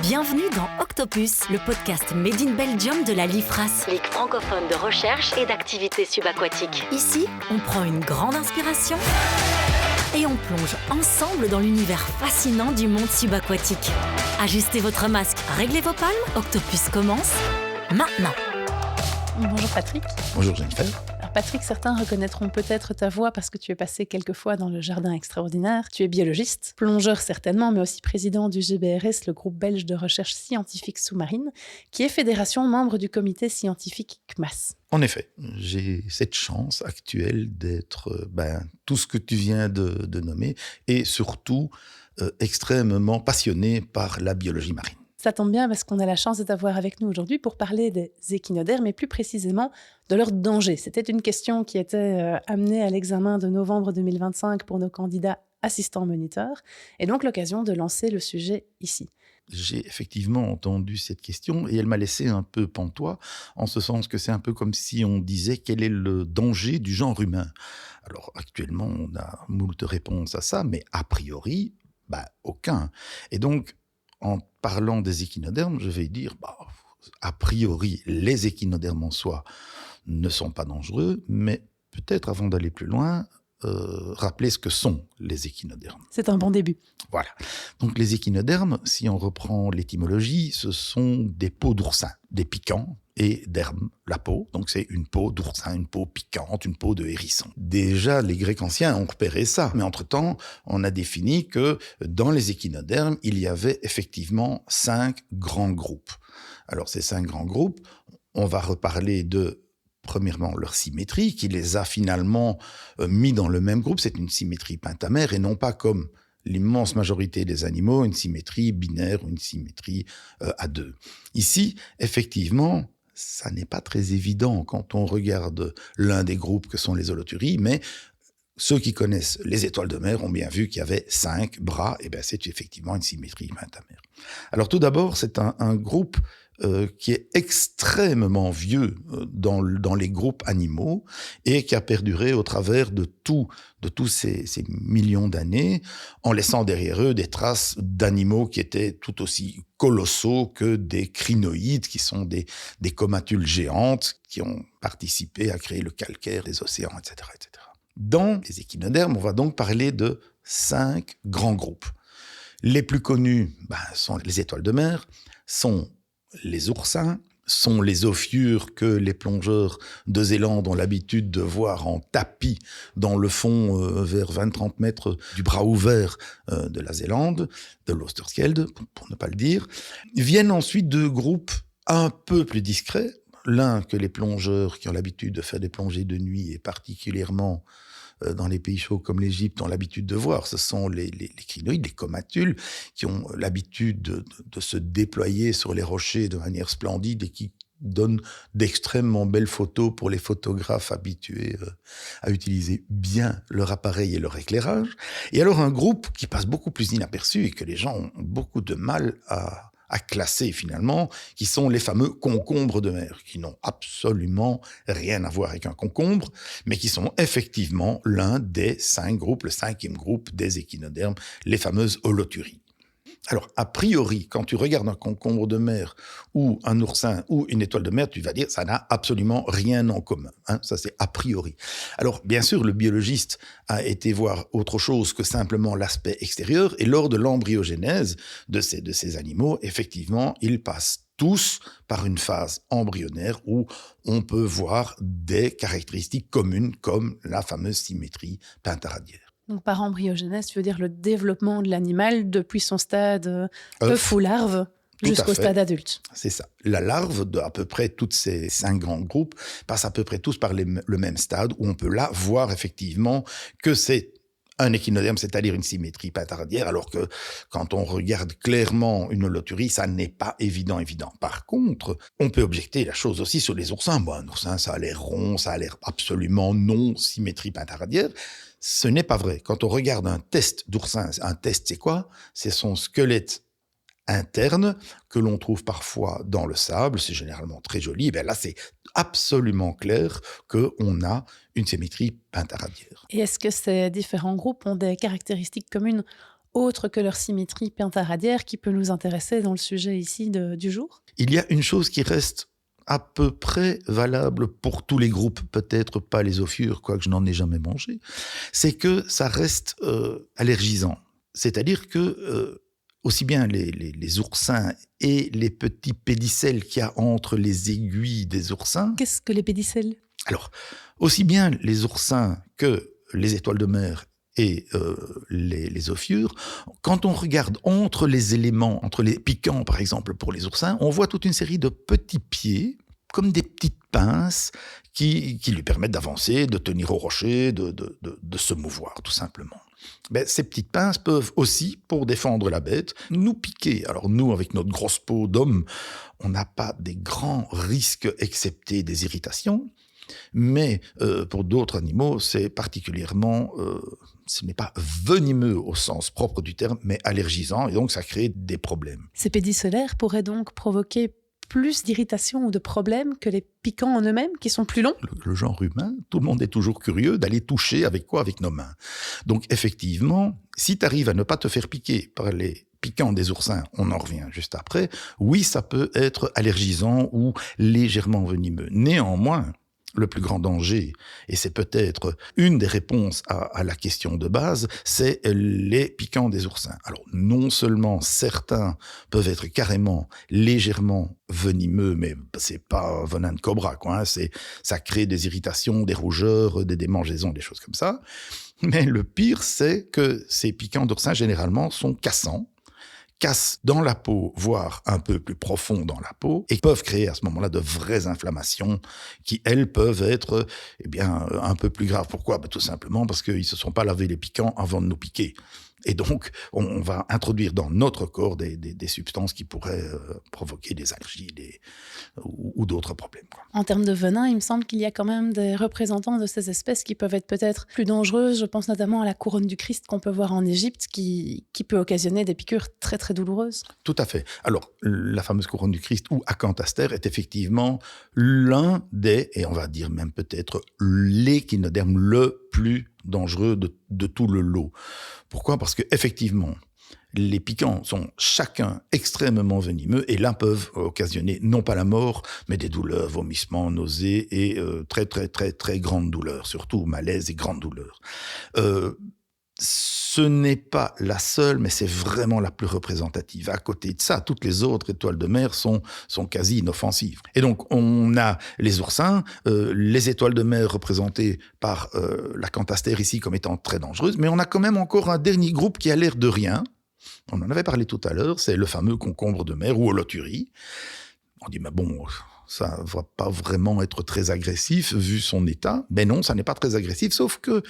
Bienvenue dans Octopus, le podcast Made in Belgium de la LIFRAS, Ligue francophone de recherche et d'activités subaquatiques. Ici, on prend une grande inspiration et on plonge ensemble dans l'univers fascinant du monde subaquatique. Ajustez votre masque, réglez vos palmes, Octopus commence maintenant. Bonjour Patrick. Bonjour Jennifer. Alors Patrick, certains reconnaîtront peut-être ta voix parce que tu es passé quelques fois dans le jardin extraordinaire. Tu es biologiste, plongeur certainement, mais aussi président du GBRS, le groupe belge de recherche scientifique sous-marine, qui est fédération membre du comité scientifique CMAS. En effet, j'ai cette chance actuelle d'être tout ce que tu viens de nommer et surtout extrêmement passionné par la biologie marine. Ça tombe bien parce qu'on a la chance de t'avoir avec nous aujourd'hui pour parler des échinodermes et plus précisément de leur danger. C'était une question qui était amenée à l'examen de novembre 2025 pour nos candidats assistants moniteurs et donc l'occasion de lancer le sujet ici. J'ai effectivement entendu cette question et elle m'a laissé un peu pantois, en ce sens que c'est un peu comme si on disait quel est le danger du genre humain. Alors actuellement, on a moult réponses à ça, mais a priori, aucun. Et donc, en parlant des échinodermes, je vais dire, a priori, les échinodermes en soi ne sont pas dangereux, mais peut-être avant d'aller plus loin, rappeler ce que sont les échinodermes. C'est un bon début. Voilà. Donc les échinodermes, si on reprend l'étymologie, ce sont des peaux d'oursin, des piquants, et derme, la peau. Donc c'est une peau d'oursin, une peau piquante, une peau de hérisson. Déjà, les Grecs anciens ont repéré ça. Mais entre-temps, on a défini que dans les échinodermes, il y avait effectivement 5 grands groupes. Alors ces 5 grands groupes, on va reparler de premièrement, leur symétrie, qui les a finalement mis dans le même groupe. C'est une symétrie pentamère et non pas comme l'immense majorité des animaux, une symétrie binaire ou une symétrie à 2. Ici, effectivement, ça n'est pas très évident quand on regarde l'un des groupes que sont les holothuries, mais ceux qui connaissent les étoiles de mer ont bien vu qu'il y avait 5 bras, et bien c'est effectivement une symétrie pentamère. Alors tout d'abord, c'est un groupe qui est extrêmement vieux dans les groupes animaux et qui a perduré au travers de tous ces millions d'années, en laissant derrière eux des traces d'animaux qui étaient tout aussi colossaux que des crinoïdes, qui sont des comatules géantes qui ont participé à créer le calcaire, les océans, etc., etc. Dans les échinodermes, on va donc parler de 5 grands groupes. Les plus connus sont les étoiles de mer, sont les oursins, sont les ophiures que les plongeurs de Zélande ont l'habitude de voir en tapis dans le fond vers 20-30 mètres du bras ouvert de la Zélande, de l'Oosterschelde, pour ne pas le dire. Viennent ensuite 2 groupes un peu plus discrets. L'un que les plongeurs qui ont l'habitude de faire des plongées de nuit et particulièrement dans les pays chauds comme l'Égypte ont l'habitude de voir, ce sont les crinoïdes, les comatules, qui ont l'habitude de se déployer sur les rochers de manière splendide et qui donnent d'extrêmement belles photos pour les photographes habitués à utiliser bien leur appareil et leur éclairage. Et alors un groupe qui passe beaucoup plus inaperçu et que les gens ont beaucoup de mal à classer finalement, qui sont les fameux concombres de mer, qui n'ont absolument rien à voir avec un concombre, mais qui sont effectivement l'un des 5 groupes, le 5e groupe des échinodermes, les fameuses holothuries. Alors, a priori, quand tu regardes un concombre de mer ou un oursin ou une étoile de mer, tu vas dire ça n'a absolument rien en commun. Ça, c'est a priori. Alors, bien sûr, le biologiste a été voir autre chose que simplement l'aspect extérieur. Et lors de l'embryogénèse de ces animaux, effectivement, ils passent tous par une phase embryonnaire où on peut voir des caractéristiques communes comme la fameuse symétrie pentaradiaire. Donc par embryogénèse, tu veux dire le développement de l'animal depuis son stade œuf ou larve jusqu'au stade adulte. C'est ça. La larve de à peu près tous ces 5 grands groupes passe à peu près tous par le même stade où on peut là voir effectivement que c'est un échinoderme, c'est-à-dire une symétrie pentaradiaire, alors que quand on regarde clairement une holothurie, ça n'est pas évident. Par contre, on peut objecter la chose aussi sur les oursins. Un oursin, ça a l'air rond, ça a l'air absolument non symétrie pentaradiaire. Ce n'est pas vrai. Quand on regarde un test d'oursin, un test, c'est quoi ? C'est son squelette interne que l'on trouve parfois dans le sable. C'est généralement très joli. Et bien là, c'est absolument clair qu'on a une symétrie pentaradiaire. Et est-ce que ces différents groupes ont des caractéristiques communes autre que leur symétrie pentaradiaire qui peut nous intéresser dans le sujet ici du jour? Il y a une chose qui reste à peu près valable pour tous les groupes, peut-être pas les ophiures, quoique je n'en ai jamais mangé, c'est que ça reste allergisant. C'est-à-dire que aussi bien les oursins et les petits pédicelles qu'il y a entre les aiguilles des oursins. Qu'est-ce que les pédicelles? Alors, aussi bien les oursins que les étoiles de mer et les ophiures, quand on regarde entre les éléments, entre les piquants par exemple pour les oursins, on voit toute une série de petits pieds, comme des petites pinces, qui lui permettent d'avancer, de tenir au rocher, de se mouvoir tout simplement. Ben, ces petites pinces peuvent aussi, pour défendre la bête, nous piquer. Alors nous, avec notre grosse peau d'homme, on n'a pas des grands risques excepté des irritations, mais pour d'autres animaux, c'est particulièrement, ce n'est pas venimeux au sens propre du terme, mais allergisant, et donc ça crée des problèmes. Ces pédicellaires pourraient donc provoquer plus d'irritation ou de problèmes que les piquants en eux-mêmes, qui sont plus longs? Le genre humain, tout le monde est toujours curieux d'aller toucher avec quoi? Avec nos mains. Donc effectivement, si tu arrives à ne pas te faire piquer par les piquants des oursins, on en revient juste après, oui, ça peut être allergisant ou légèrement venimeux. Néanmoins, le plus grand danger, et c'est peut-être une des réponses à la question de base, c'est les piquants des oursins. Alors, non seulement certains peuvent être carrément légèrement venimeux, mais c'est pas venin de cobra, quoi. Ça crée des irritations, des rougeurs, des démangeaisons, des choses comme ça. Mais le pire, c'est que ces piquants d'oursins, généralement, sont cassants, cassent dans la peau, voire un peu plus profond dans la peau, et peuvent créer à ce moment-là de vraies inflammations qui, elles, peuvent être un peu plus graves. Pourquoi? Tout simplement parce qu'ils ne se sont pas lavés les piquants avant de nous piquer. Et donc, on va introduire dans notre corps des substances qui pourraient provoquer des allergies ou d'autres problèmes, quoi. En termes de venin, il me semble qu'il y a quand même des représentants de ces espèces qui peuvent être peut-être plus dangereuses. Je pense notamment à la couronne du Christ qu'on peut voir en Égypte, qui peut occasionner des piqûres très très douloureuses. Tout à fait. Alors, la fameuse couronne du Christ ou acanthaster est effectivement l'un des, et on va dire même peut-être l'échinoderme le plus dangereux de tout le lot. Pourquoi? Parce que effectivement, les piquants sont chacun extrêmement venimeux et l'un peuvent occasionner non pas la mort, mais des douleurs, vomissements, nausées et très très très très grandes douleurs, surtout malaise et grandes douleurs. Ce n'est pas la seule, mais c'est vraiment la plus représentative. À côté de ça, toutes les autres étoiles de mer sont quasi inoffensives. Et donc, on a les oursins, les étoiles de mer représentées par l'acanthaster ici comme étant très dangereuses, mais on a quand même encore un dernier groupe qui a l'air de rien. On en avait parlé tout à l'heure, c'est le fameux concombre de mer ou holoturie. On dit, mais bon, ça ne va pas vraiment être très agressif vu son état. Mais non, ça n'est pas très agressif, sauf que,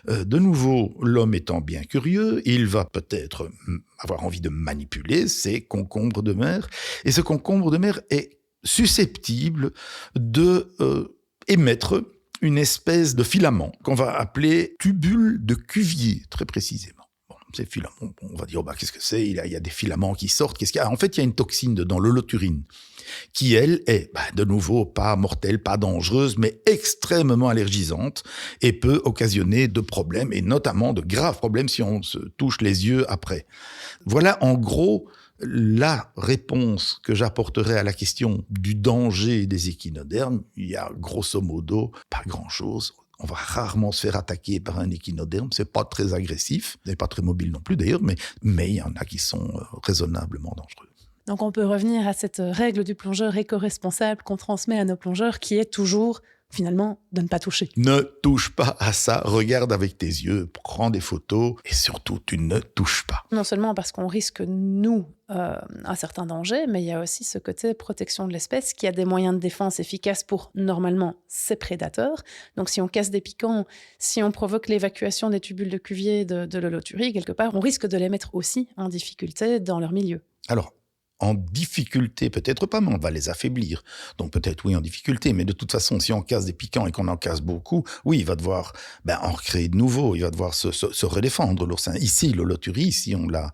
de nouveau, l'homme étant bien curieux, il va peut-être avoir envie de manipuler ces concombres de mer. Et ce concombre de mer est susceptible de émettre une espèce de filament qu'on va appeler tubule de Cuvier, très précisément. Ces filaments, on va dire, qu'est-ce que c'est? Il y a des filaments qui sortent. Qu'est-ce qu'il y a? En fait, il y a une toxine dedans, l'holoturine, qui, elle, est, de nouveau, pas mortelle, pas dangereuse, mais extrêmement allergisante et peut occasionner de problèmes, et notamment de graves problèmes si on se touche les yeux après. Voilà, en gros, la réponse que j'apporterai à la question du danger des échinodermes. Il y a, grosso modo, pas grand-chose. On va rarement se faire attaquer par un échinoderme, c'est pas très agressif, c'est pas très mobile non plus d'ailleurs, mais il y en a qui sont raisonnablement dangereux. Donc on peut revenir à cette règle du plongeur éco-responsable qu'on transmet à nos plongeurs, qui est toujours, finalement, de ne pas toucher. Ne touche pas à ça, regarde avec tes yeux, prends des photos, et surtout, tu ne touches pas. Non seulement parce qu'on risque, nous, un certain danger, mais il y a aussi ce côté protection de l'espèce qui a des moyens de défense efficaces pour, normalement, ses prédateurs. Donc si on casse des piquants, si on provoque l'évacuation des tubules de Cuvier de l'holoturie, quelque part, on risque de les mettre aussi en difficulté dans leur milieu. Alors, en difficulté, peut-être pas, mais on va les affaiblir. Donc peut-être oui en difficulté, mais de toute façon, si on casse des piquants et qu'on en casse beaucoup, oui, il va devoir en recréer de nouveaux, il va devoir se redéfendre, l'oursin. Ici, l'holoturie, si on l'a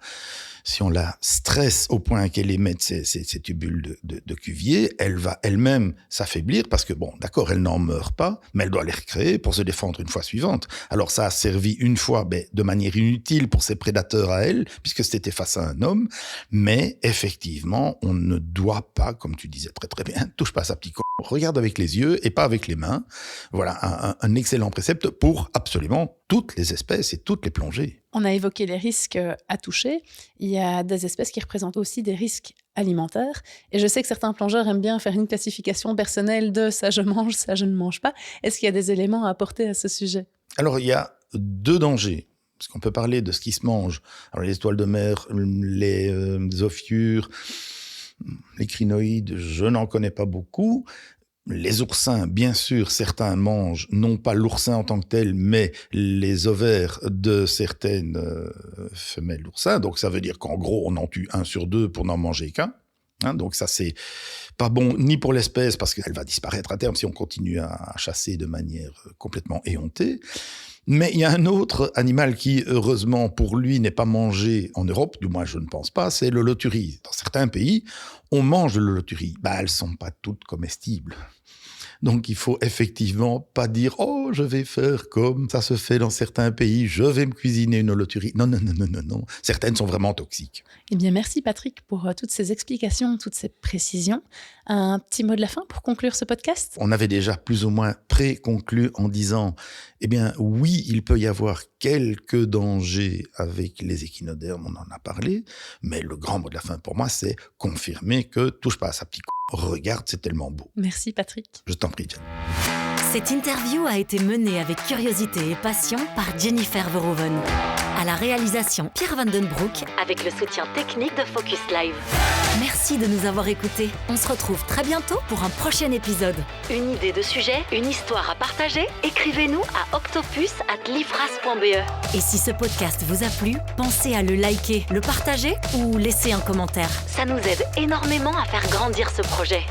si on la stresse au point qu'elle émette ces tubules de Cuvier, elle va elle-même s'affaiblir parce que, bon, d'accord, elle n'en meurt pas, mais elle doit les recréer pour se défendre une fois suivante. Alors ça a servi une fois de manière inutile pour ses prédateurs à elle, puisque c'était face à un homme, mais effectivement, on ne doit pas, comme tu disais très très bien, touche pas à sa petite con, regarde avec les yeux et pas avec les mains. Voilà, un excellent précepte pour absolument toutes les espèces et toutes les plongées. On a évoqué les risques à toucher. Il y a des espèces qui représentent aussi des risques alimentaires. Et je sais que certains plongeurs aiment bien faire une classification personnelle de ça je mange, ça je ne mange pas. Est-ce qu'il y a des éléments à apporter à ce sujet? Alors, il y a 2 dangers. Parce qu'on peut parler de ce qui se mange. Alors, les étoiles de mer, les ophiures, les crinoïdes, je n'en connais pas beaucoup. Les oursins, bien sûr, certains mangent non pas l'oursin en tant que tel, mais les ovaires de certaines femelles d'oursins. Donc ça veut dire qu'en gros, on en tue 1 sur 2 pour n'en manger qu'un. Donc ça, c'est pas bon ni pour l'espèce, parce qu'elle va disparaître à terme si on continue à chasser de manière complètement éhontée. Mais il y a un autre animal qui, heureusement pour lui, n'est pas mangé en Europe, du moins je ne pense pas, c'est le loturi. Dans certains pays, on mange de la loturi. Elles ne sont pas toutes comestibles. Donc il faut effectivement pas dire « Oh, je vais faire comme ça se fait dans certains pays, je vais me cuisiner une loturi ». Non. Certaines sont vraiment toxiques. Eh bien, merci Patrick pour toutes ces explications, toutes ces précisions. Un petit mot de la fin pour conclure ce podcast? On avait déjà plus ou moins pré-conclu en disant « Eh bien, oui, il peut y avoir quelques dangers avec les échinodermes, on en a parlé, mais le grand mot de la fin pour moi, c'est confirmer que touche pas à sa petite regarde, c'est tellement beau. » Merci Patrick. Je t'en prie, Jen. Cette interview a été menée avec curiosité et passion par Jennifer Verhoeven. À la réalisation, Pierre Vandenbroek, avec le soutien technique de Focus Live. Merci de nous avoir écoutés. On se retrouve très bientôt pour un prochain épisode. Une idée de sujet, une histoire à partager? Écrivez-nous à octopus@lifras.be. Et si ce podcast vous a plu, pensez à le liker, le partager ou laisser un commentaire. Ça nous aide énormément à faire grandir ce projet.